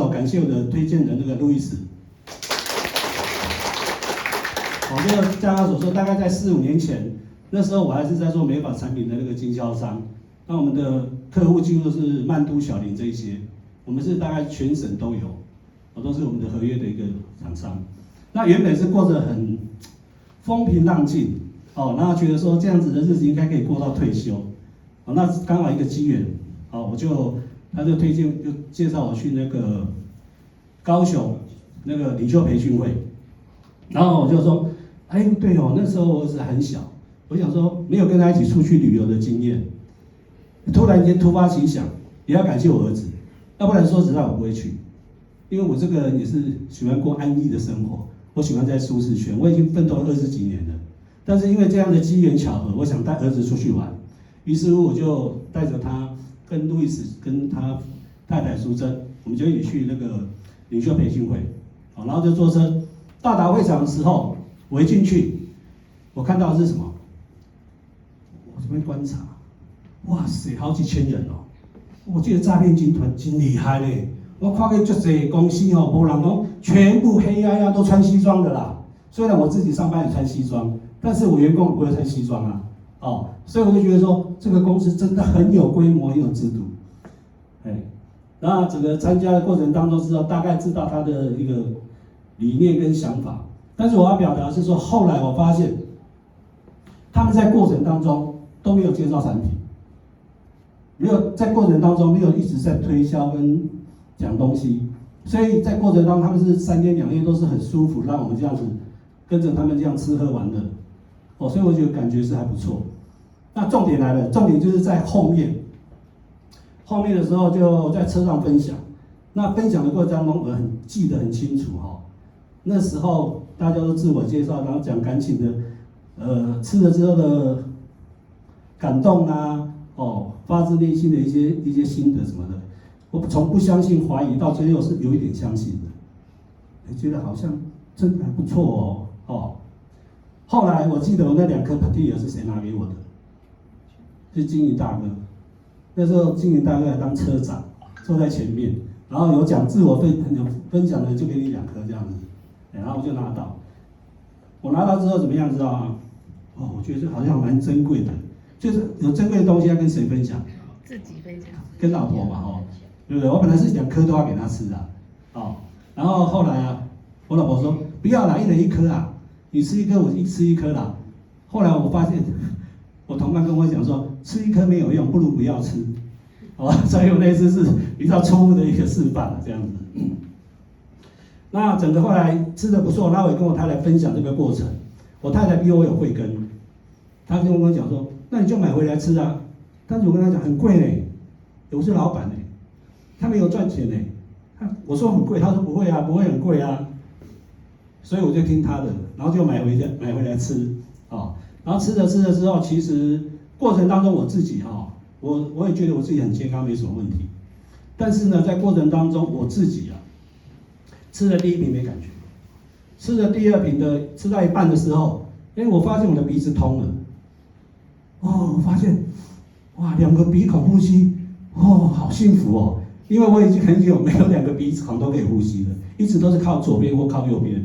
感谢我的推荐人那个路易斯。我就像他所说，大概在4、5年前，那时候我还是在做美发产品的那个经销商。那我们的客户几乎都是曼都、小林这一些，我们是大概全省都有，都是我们的合约的一个厂商。那原本是过着很风平浪静，然后觉得说这样子的日子应该可以过到退休，那刚好一个机缘，他就推荐就介绍我去那个高雄那个领袖培训会，然后我就说，哎，对哦，那时候我儿子很小，我想说没有跟他一起出去旅游的经验，突然间突发奇想，也要感谢我儿子，要不然说实在我不会去，因为我这个人也是喜欢过安逸的生活，我喜欢在舒适圈，我已经奋斗了20几年了，但是因为这样的机缘巧合，我想带儿子出去玩，于是乎我就带着他跟路易斯跟他太太苏珍，我们就一起去那个领袖培训会，然后就坐车到达会场的时候，我一进去，我看到的是什么？我这边观察，哇塞，好几千人哦！我记得诈骗集团真厉害嘞！我看过足侪公司哦，无人讲全部黑压压都穿西装的啦。虽然我自己上班也穿西装，但是我员工不会穿西装啊，所以我就觉得说这个公司真的很有规模，很有制度。那整个参加的过程当中，大概知道他的一个理念跟想法，但是我要表达的是说，后来我发现他们在过程当中都没有介绍产品，没有在过程当中没有一直在推销跟讲东西，所以在过程当中他们是3天2夜都是很舒服，让我们这样子跟着他们这样吃喝玩乐，所以我觉得感觉是还不错。那重点来了，重点就是在后面的时候就在车上分享，那分享的过程当中我记得很清楚那时候大家都自我介绍，然后讲感情的，吃了之后的感动发自内心的一些心得什么的，我从不相信怀疑到最后是有一点相信的，觉得好像真的还不错后来我记得我那2颗 Petite 是谁拿给我的？是金鱼大哥。那时候金鱼大哥来当车长，坐在前面，然后有讲自我分享的就给你2颗这样子，然后我就拿到。我拿到之后怎么样知道吗？我觉得这好像蛮珍贵的，就是有珍贵的东西要跟谁分享？自己分享。跟老婆嘛对不对？我本来是2颗都要给她吃的然后后来我老婆说不要啦，1人1颗你吃1颗我吃1颗啦。后来我发现，我同伴跟我讲说，吃1颗没有用，不如不要吃，所以我那次是比较错误的一个示范这样子。那整个后来吃得不错，那我也跟我太太分享这个过程。我太太比我有慧根，她跟我讲说，那你就买回来吃啊。但是我跟她讲很贵嘞，我是老板嘞，他没有赚钱嘞。我说很贵，她说不会不会很贵所以我就听她的，然后就买回来吃然后吃着之后，其实过程当中我自己我也觉得我自己很健康，没什么问题。但是呢，在过程当中我自己吃了第1瓶没感觉，吃了第2瓶吃到一半的时候，我发现我的鼻子通了。我发现哇，2个鼻孔呼吸，好幸福因为我已经很久没有2个鼻孔都可以呼吸了，一直都是靠左边或靠右边。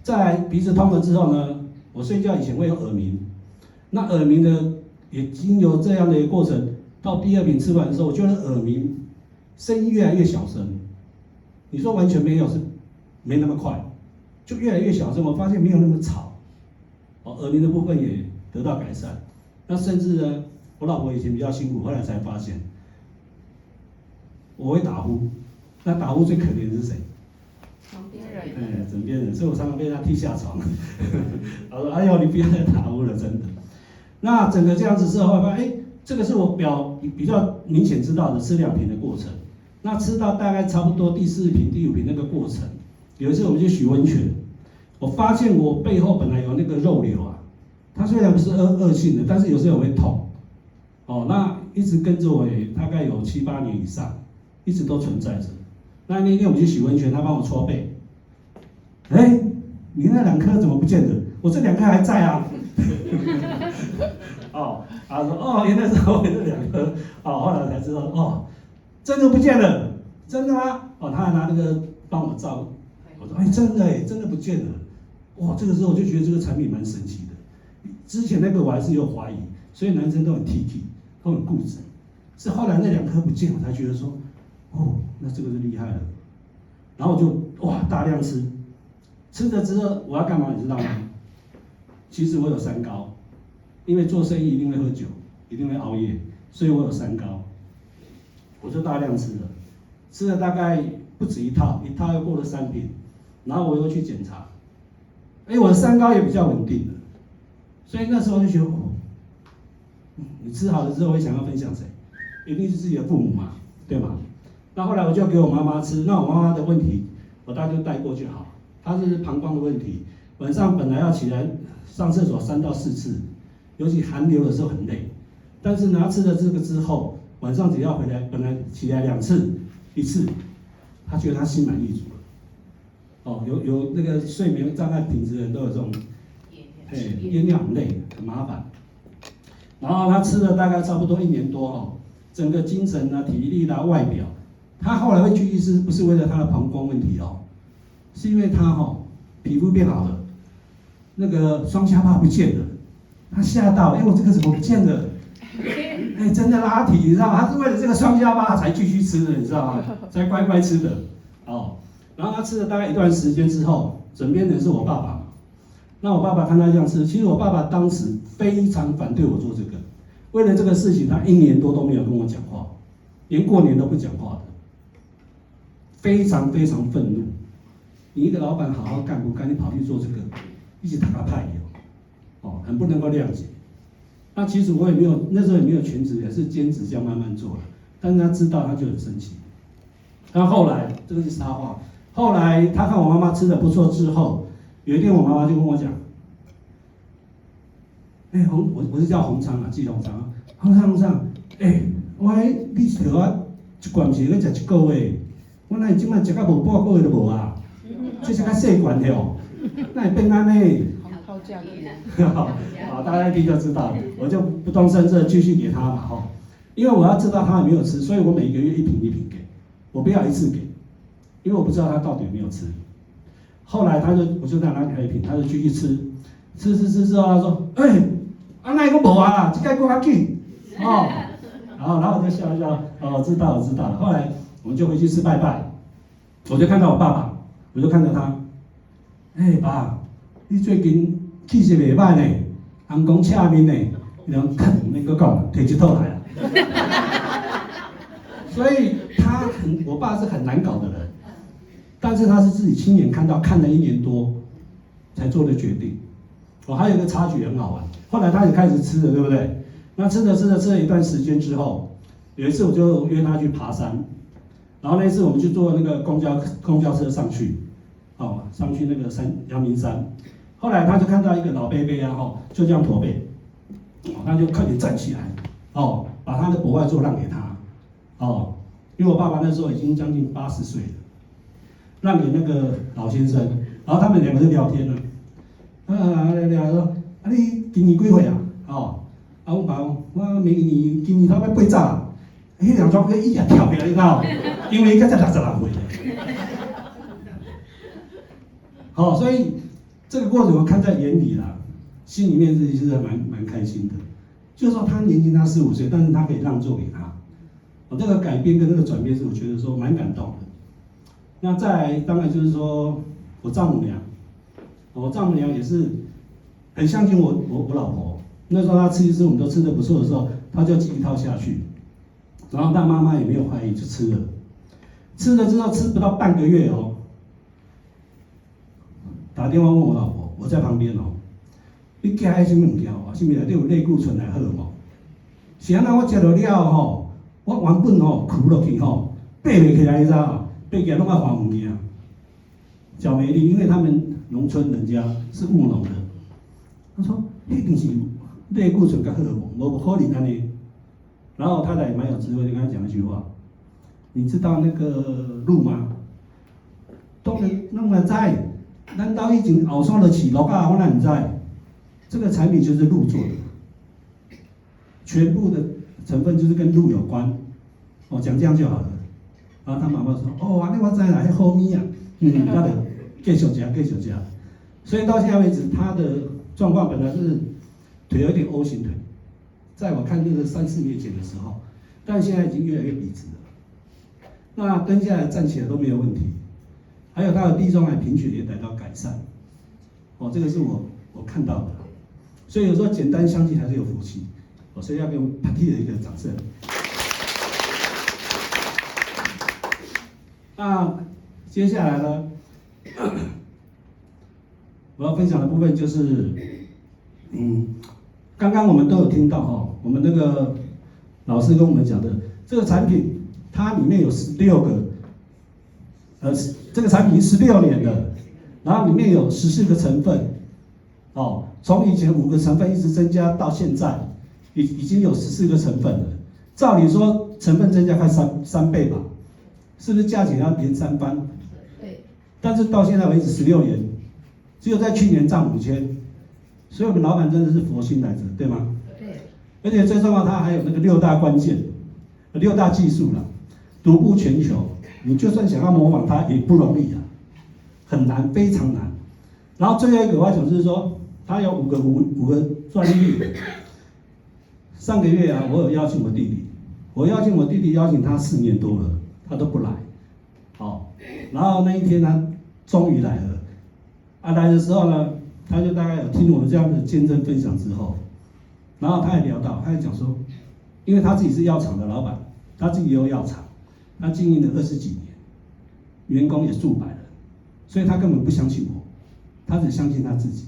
在鼻子通了之后呢，我睡觉以前会有耳鸣，那耳鸣的也经由这样的一个过程，到第2瓶吃完的时候，我觉得耳鸣声音越来越小声。你说完全没有是没那么快，就越来越小声。我发现没有那么吵，耳鸣的部分也得到改善。那甚至呢，我老婆以前比较辛苦，后来才发现我会打呼。那打呼最可怜的是谁？旁边人。枕边人，所以我常常被他踢下床。他说：“哎呦，你不要再打呼了，真的。”那整个这样子之后，发现这个是我比较明显知道的吃2瓶的过程。那吃到大概差不多第4瓶、第5瓶那个过程，有一次我们去许温泉，我发现我背后本来有那个肉瘤它虽然不是恶性的，但是有时候会痛，那一直跟着我大概有7、8年以上，一直都存在着。那天我们去许温泉，他帮我搓背，你那2颗怎么不见了？我这2颗还在他说原来是后面这2颗，后来才知道真的不见了，真的吗？哦，他还拿那个帮我照，我说真的真的不见了，哇，这个时候我就觉得这个产品蛮神奇的。之前那个我还是有怀疑，所以男生都很 T， 都很固执，是后来那2颗不见，我才觉得说，哦，那这个是厉害了。然后我就哇大量吃，吃了之后我要干嘛你知道吗？其实我有3高，因为做生意一定会喝酒，一定会熬夜，所以我有3高，我就大量吃了，吃了大概不止1套，一套又过了3瓶，然后我又去检查，我的3高也比较稳定了，所以那时候就觉得，哦，你吃好了之后会想要分享谁？一定是自己的父母嘛，对吗？那后来我就给我妈妈吃，那我妈妈的问题，我大概就带过就好，她是膀胱的问题，晚上本来要起来上厕所3到4次，尤其寒流的时候很累，但是呢，吃了这个之后，晚上只要回来，本来起来2次，1次，她觉得她心满意足了。哦，有那个睡眠障碍品质的人都有这种，夜尿很累，很麻烦。然后她吃了大概差不多1年多哦，整个精神啊、体力啦、外表，她后来会去医师，不是为了她的膀胱问题哦，是因为她皮肤变好了。那个双下巴不见了，他吓到，我这个怎么不见了？真的拉提，你知道吗？他是为了这个双下巴才继续吃的，你知道吗？才乖乖吃的，哦。然后他吃了大概一段时间之后，枕边人是我爸爸嘛。那我爸爸看他这样吃，其实我爸爸当时非常反对我做这个，为了这个事情，他1年多都没有跟我讲话，连过年都不讲话的，非常非常愤怒。你一个老板好好干不干，你跑去做这个？一起打他派哦，很不能够谅解。那其实我也没有，那时候也没有全职，也是兼职这样慢慢做了。但是他知道，他就很生气。那后来这个是插话，后来他看我妈妈吃的不错之后，有一天我妈妈就跟我讲，我是叫洪昌啊，季洪昌啊，洪昌，你叫我一罐是要食1个月，我哪会今麦食到无半个月都无啊？这是较细罐的哦。那也变安呢？讨价好，大家一听就知道了，我就不动声色继续给他嘛因为我要知道他有没有吃，所以我每个月1瓶1瓶给，我不要一次给，因为我不知道他到底有没有吃。后来我就让他给他1瓶，他就继续吃之后，他说，那个无啊，这个更较紧然后我就笑一笑，我知道了。后来我们就回去吃拜拜，我就看到我爸爸，我就看着他。爸，你最近气色袂歹呢，红光赤面呢，然后你搁讲，摕一套来啊。所以我爸是很难搞的人，但是他是自己亲眼看到，看了1年多才做的决定。还有一个插曲很好玩，后来他也开始吃了，对不对？那吃了一段时间之后，有一次我就约他去爬山，然后那次我们去坐那个公交车上去。上去那个阳明山，后来他就看到一个老伯伯就这样驼背，他就快点站起来，把他的博爱座让给他，因为我爸爸那时候已经将近80岁了，让给那个老先生，然后他们2个就聊天了，聊说，你今年几岁啊？我爸我明年今年差不多80啊，迄2庄一夜跳起来，你知道，因为伊才66岁。所以这个过程我看在眼里啦，心里面是蛮开心的。就是说他年轻他4、5岁，但是他可以让座给他，这个改变跟这个转变是我觉得说蛮感动的。那再来当然就是说我丈母娘，我丈母娘也是很相信我老婆。那时候她吃一次我们都吃得不错的时候，她就寄1套下去，然后她妈妈也没有怀疑就吃了，吃了之后吃不到半个月打电话问我老婆，我在旁边你惊迄什么物件是不是内底有类固醇来荷尔蒙？是安那我食到了我原本哭落去爬袂起来，你知道爬起来拢要还物件。小美丽，因为他们农村人家是务农的，他说一定是类固醇跟荷尔蒙，无可能安尼。然后太太也蛮有智慧，就跟他讲一句话：你知道那个鹿吗？当然弄了在。难道已经熬刷了起落我哪唔知？这个产品就是鹿做的，全部的成分就是跟鹿有关。讲这样就好了。然后他妈妈说，哦，安尼我知啦，迄好米啊，那就继续吃。所以到现在为止，他的状况本来是腿有点 O 型腿，在我看那个3、4年前的时候，但现在已经越来越笔直了。那跟下来站起来都没有问题，还有他的地中海贫血也得到改善。哦，这个是我看到的。所以有时候简单相信还是有福气。所以要给我们 Patty 的一个掌声。那接下来呢，我要分享的部分就是，刚刚我们都有听到哈，我们那个老师跟我们讲的，这个产品它里面有16个，这个产品是16年的，然后里面有14个成分，哦，从以前5个成分一直增加到现在。已经有14个成分了，照理说成分增加快三倍吧，是不是价钱要连3番？对。但是到现在为止16年，只有在去年涨5000，所以我们老板真的是佛心来着，对吗？对。而且最重要，它还有那个6大关键，6大技术啦，独步全球，你就算想要模仿它也不容易啊，很难，非常难。然后最后一个我要讲就是说，它有5个专利。上个月啊，我有邀请我弟弟，邀请他4年多了，他都不来，好，然后那一天他终于来了，来的时候呢，他就大概有听我们这样的见证分享之后，然后他也聊到，他也讲说，因为他自己是药厂的老板，他自己也有药厂，他经营了20几年，员工也数百人，所以他根本不相信我，他只相信他自己，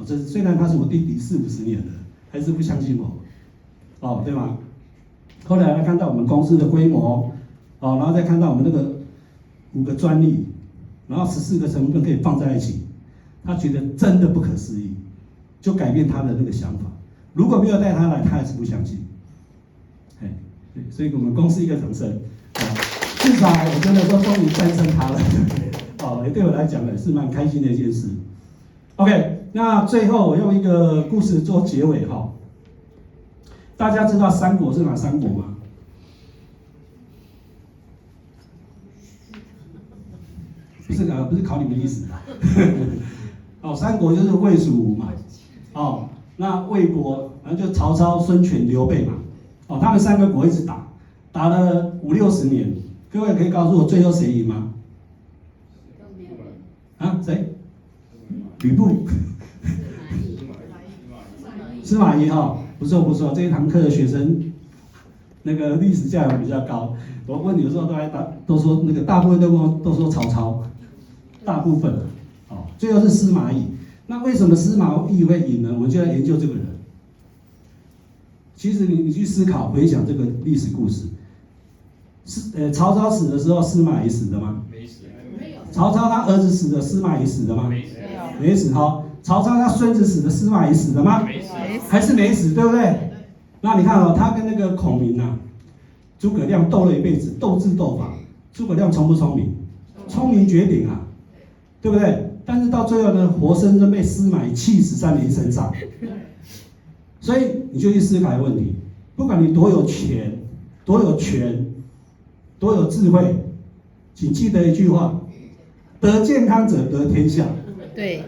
这虽然他是我弟弟40-50年了，还是不相信我。哦，对吗？后来他看到我们公司的规模，然后再看到我们那个5个专利，然后14个成分可以放在一起，他觉得真的不可思议，就改变他的那个想法。如果没有带他来，他还是不相信。对，所以我们公司一个掌声，至少我觉得说终于战胜他了，也对我来讲呢是蛮开心的一件事。OK， 那最后我用一个故事做结尾哈。大家知道3国是哪3国吗？不是考你们历史的。3国就是魏、蜀、吴嘛。那魏国，然后就曹操、孙权、刘备嘛。他们3个国一直打了50-60年。各位可以告诉我最后谁赢吗？谁？吕布。司马懿哈。不错，这一堂课的学生那个历史价值比较高。我问有时候都说那个大部分都说曹操，大部分最后是司马懿。那为什么司马懿会赢呢？我们就要研究这个人。其实你去思考回想这个历史故事，曹操死的时候司马懿死的吗？没死。曹操他儿子死的，司马懿死的吗？没死。曹操他孙子死的，司马懿死的吗？没死。还是没死，对不对？那你看他跟那个孔明诸葛亮斗了一辈子，斗智斗法。诸葛亮聪不聪明？聪明绝顶啊，对不对？但是到最后呢，活生生被司马懿气死在你身上。所以你就去思考一个问题：不管你多有钱、多有权、多有智慧，请记得一句话：得健康者得天下。对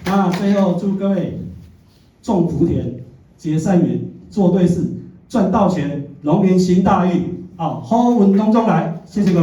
那最后祝各位种福田、结善缘、做对事、赚到钱、龙年行大运，好运当中来，谢谢各位。